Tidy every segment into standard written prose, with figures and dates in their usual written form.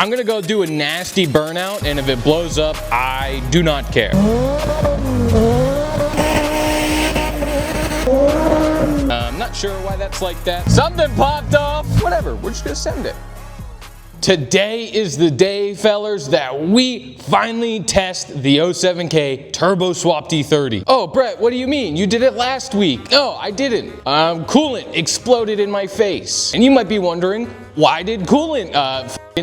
I'm gonna go do a nasty burnout, and if it blows up, I do not care. I'm not sure why that's like that. Something popped off. Whatever, we're just gonna send it. Today is the day, fellers, that we finally test the 07K Turbo Swapped E30. Oh, Brett, what do you mean? You did it last week. No, I didn't. Coolant exploded in my face. And you might be wondering, why did coolant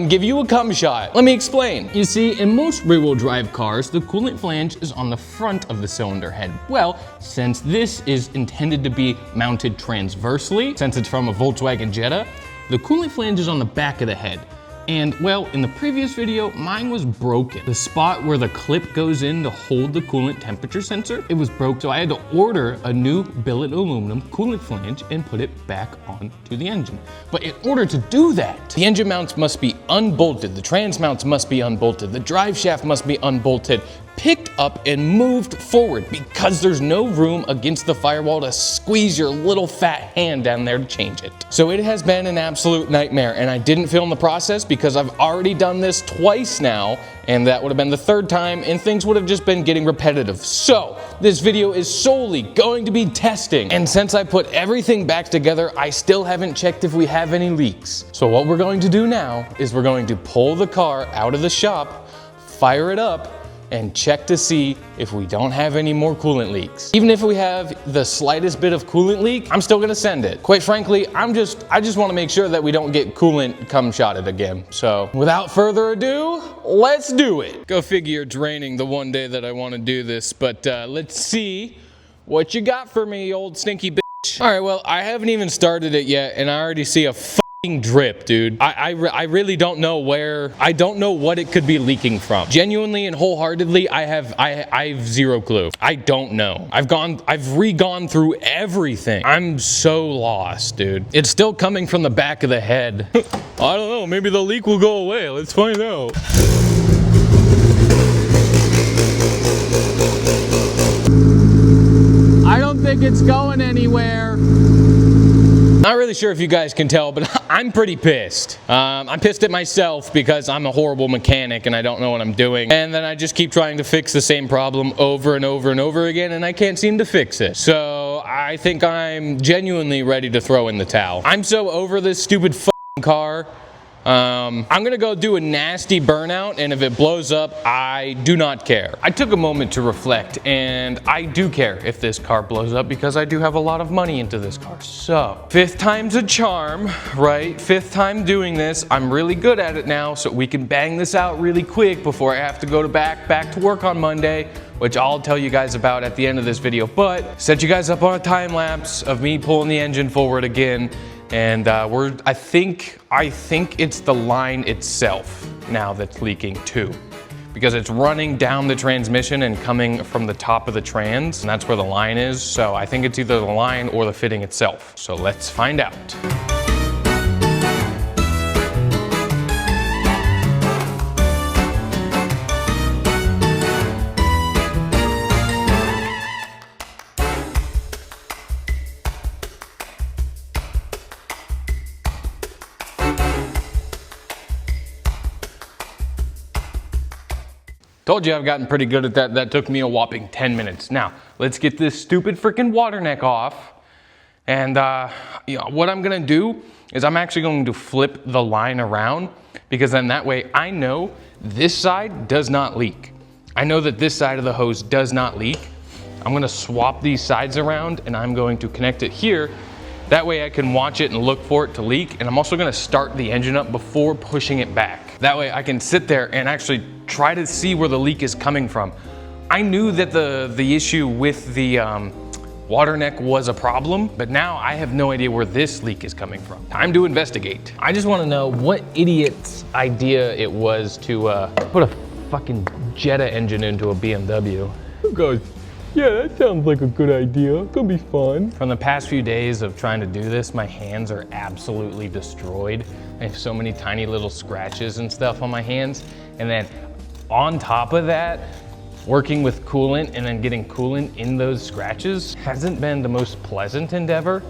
give you a cum shot? Let me explain. You see, in most rear-wheel drive cars, the coolant flange is on the front of the cylinder head. Well, since this is intended to be mounted transversely, since it's from a Volkswagen Jetta, the coolant flange is on the back of the head. And well, in the previous video, mine was broken. The spot where the clip goes in to hold the coolant temperature sensor, it was broke, so I had to order a new billet aluminum coolant flange and put it back onto the engine. But in order to do that, the engine mounts must be unbolted, the trans mounts must be unbolted, the drive shaft must be unbolted, picked up and moved forward because there's no room against the firewall to squeeze your little fat hand down there to change it. So it has been an absolute nightmare, and I didn't film the process because I've already done this twice now, and that would have been the third time, and things would have just been getting repetitive. So this video is solely going to be testing, and since I put everything back together, I still haven't checked if we have any leaks. So what we're going to do now is we're going to pull the car out of the shop, fire it up, and check to see if we don't have any more coolant leaks. Even if we have the slightest bit of coolant leak, I'm still gonna send it. Quite frankly, I just wanna make sure that we don't get coolant cum shotted again. So without further ado, let's do it. Go figure, draining the one day that I wanna do this, but let's see what you got for me, old stinky bitch. All right, well, I haven't even started it yet, and I already see a drip, dude. I really don't know where, I don't know what it could be leaking from. Genuinely and wholeheartedly, I have zero clue. I don't know. I've re-gone through everything. I'm so lost, dude. It's still coming from the back of the head. I don't know, maybe the leak will go away. Let's find out. I don't think it's going anywhere. Not really sure if you guys can tell, but I'm pretty pissed. I'm pissed at myself because I'm a horrible mechanic and I don't know what I'm doing. And then I just keep trying to fix the same problem over and over and over again, and I can't seem to fix it. So I think I'm genuinely ready to throw in the towel. I'm so over this stupid fucking car. I'm gonna go do a nasty burnout, and if it blows up, I do not care. I took a moment to reflect, and I do care if this car blows up because I do have a lot of money into this car. So, 5th time's a charm, right? 5th time doing this. I'm really good at it now, so we can bang this out really quick before I have to go back to work on Monday, which I'll tell you guys about at the end of this video. But set you guys up on a time lapse of me pulling the engine forward again. And I think it's the line itself now that's leaking too, because it's running down the transmission and coming from the top of the trans, and that's where the line is. So I think it's either the line or the fitting itself. So let's find out. Told you I've gotten pretty good at that. That took me a whopping 10 minutes. Now, let's get this stupid freaking water neck off. And what I'm gonna do is I'm actually going to flip the line around, because then that way I know this side does not leak. I know that this side of the hose does not leak. I'm gonna swap these sides around and I'm going to connect it here. That way I can watch it and look for it to leak. And I'm also gonna start the engine up before pushing it back. That way I can sit there and actually try to see where the leak is coming from. I knew that the issue with the water neck was a problem, but now I have no idea where this leak is coming from. Time to investigate. I just wanna know what idiot's idea it was to put a fucking Jetta engine into a BMW. Oh God. Yeah, that sounds like a good idea. It'll be fun. From the past few days of trying to do this, my hands are absolutely destroyed. I have so many tiny little scratches and stuff on my hands. And then on top of that, working with coolant and then getting coolant in those scratches hasn't been the most pleasant endeavor.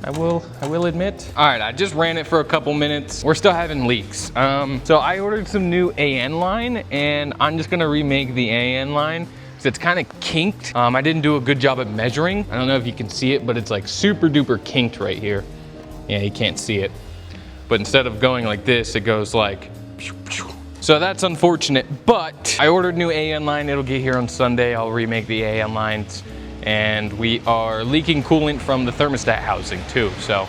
I will admit. All right, I just ran it for a couple minutes. We're still having leaks. So I ordered some new AN line, and I'm just gonna remake the AN line. It's kind of kinked. I didn't do a good job at measuring. I don't know if you can see it, but it's like super duper kinked right here. Yeah, you can't see it. But instead of going like this, it goes like, so that's unfortunate, but I ordered new AN line. It'll get here on Sunday. I'll remake the AN lines. And we are leaking coolant from the thermostat housing too. So,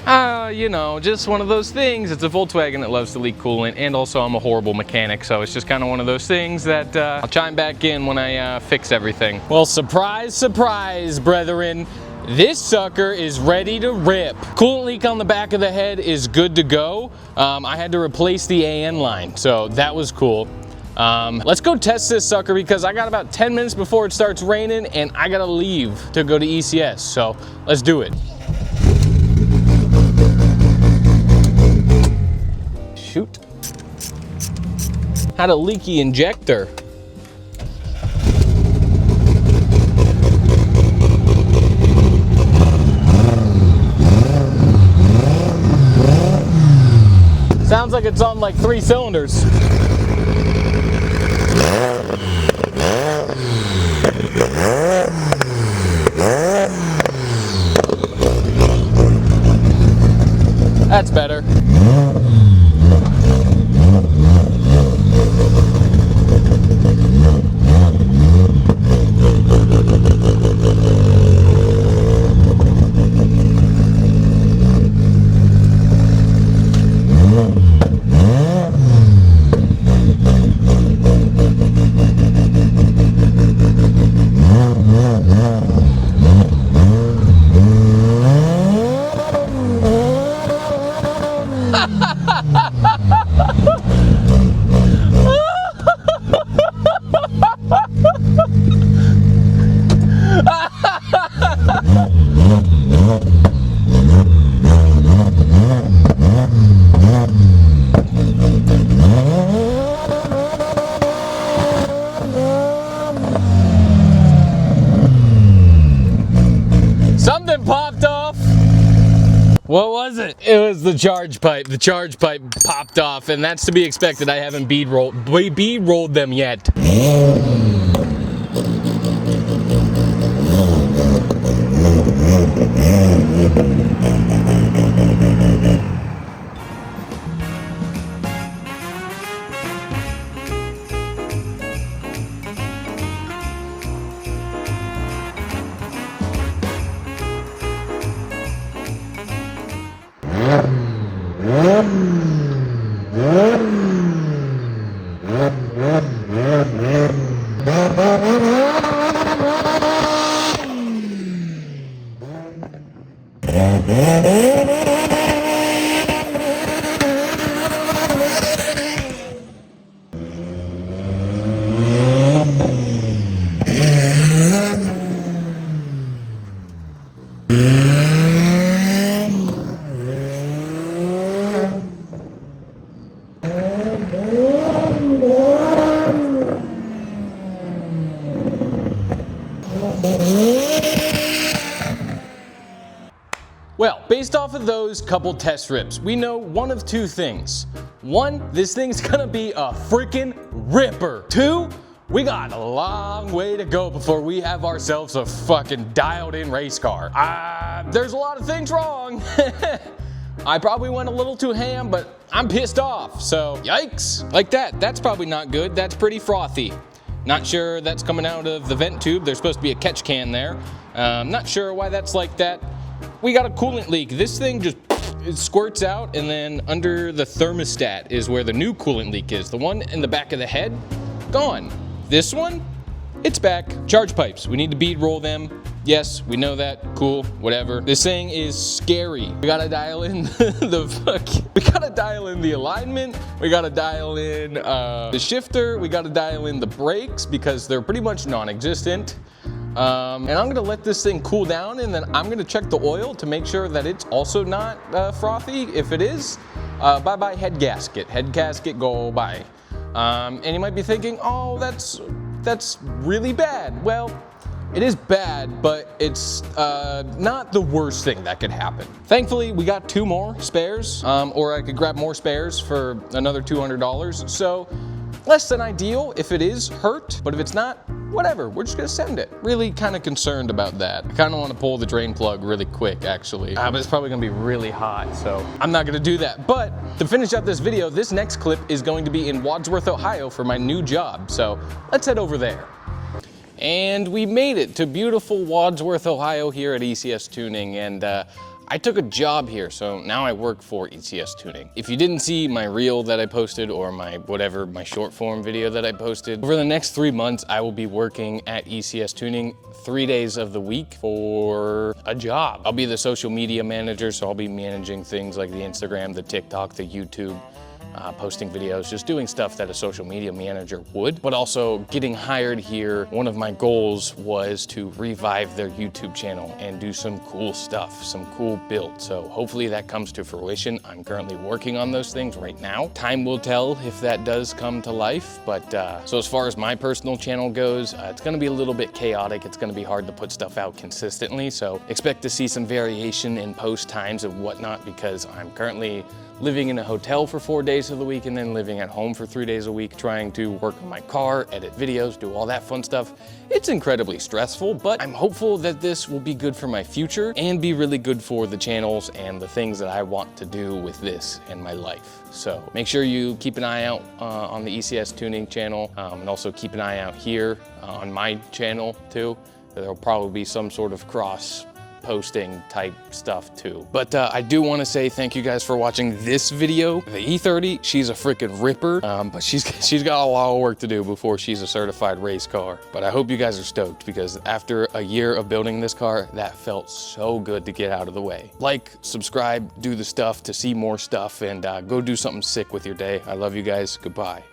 you know, just one of those things. It's a Volkswagen that loves to leak coolant, and also I'm a horrible mechanic, so it's just kind of one of those things that I'll chime back in when I fix everything. Well, surprise, surprise, brethren. This sucker is ready to rip. Coolant leak on the back of the head is good to go. I had to replace the AN line, so that was cool. Let's go test this sucker because I got about 10 minutes before it starts raining and I gotta leave to go to ECS, so let's do it. Shoot. Had a leaky injector. Sounds like it's on like 3 cylinders. That's better. Something popped off. What was it? It was the charge pipe. The charge pipe popped off, and that's to be expected. I haven't bead rolled them yet. Well, based off of those couple test rips, we know one of two things. One, this thing's gonna be a freaking ripper. Two, we got a long way to go before we have ourselves a fucking dialed in race car. There's a lot of things wrong. I probably went a little too ham, but I'm pissed off, so yikes. Like that, that's probably not good. That's pretty frothy. Not sure that's coming out of the vent tube. There's supposed to be a catch can there. Not sure why that's like that. We got a coolant leak. This thing just it squirts out, and then under the thermostat is where the new coolant leak is. The one in the back of the head, gone. This one, it's back. Charge pipes, we need to bead roll them. Yes, we know that, cool, whatever. This thing is scary. We gotta dial in we gotta dial in the alignment, we gotta dial in the shifter, we gotta dial in the brakes because they're pretty much non-existent. And I'm gonna let this thing cool down, and then I'm gonna check the oil to make sure that it's also not frothy. If it is, bye-bye head gasket. Head gasket, go bye. And you might be thinking, oh, that's really bad. Well, It is bad, but it's not the worst thing that could happen. Thankfully, we got 2 more spares, or I could grab more spares for another $200. So less than ideal if it is hurt, but if it's not, whatever, we're just gonna send it. Really kind of concerned about that. I kind of want to pull the drain plug really quick, actually. But it's probably gonna be really hot, so I'm not gonna do that. But to finish up this video, this next clip is going to be in Wadsworth, Ohio for my new job. So let's head over there. And we made it to beautiful Wadsworth, Ohio here at ECS Tuning, and I took a job here, so now I work for ECS Tuning. If you didn't see my reel that I posted or my short form video that I posted, over the next 3 months, I will be working at ECS Tuning 3 days of the week for a job. I'll be the social media manager, so I'll be managing things like the Instagram, the TikTok, the YouTube, posting videos, just doing stuff that a social media manager would, but also getting hired here. One of my goals was to revive their YouTube channel and do some cool stuff, some cool builds. So hopefully that comes to fruition. I'm currently working on those things right now. Time will tell if that does come to life, but so as far as my personal channel goes, it's gonna be a little bit chaotic. It's gonna be hard to put stuff out consistently, so expect to see some variation in post times and whatnot, because I'm currently living in a hotel for 4 days of the week and then living at home for 3 days a week, trying to work on my car, edit videos, do all that fun stuff. It's incredibly stressful, but I'm hopeful that this will be good for my future and be really good for the channels and the things that I want to do with this in my life. So make sure you keep an eye out on the ECS Tuning channel, and also keep an eye out here on my channel too. There'll probably be some sort of cross posting type stuff too. But I do want to say thank you guys for watching this video. The E30, she's a freaking ripper, but she's got a lot of work to do before she's a certified race car. But I hope you guys are stoked, because after a year of building this car, that felt so good to get out of the way. Like, subscribe, do the stuff to see more stuff, and go do something sick with your day. I love you guys. Goodbye.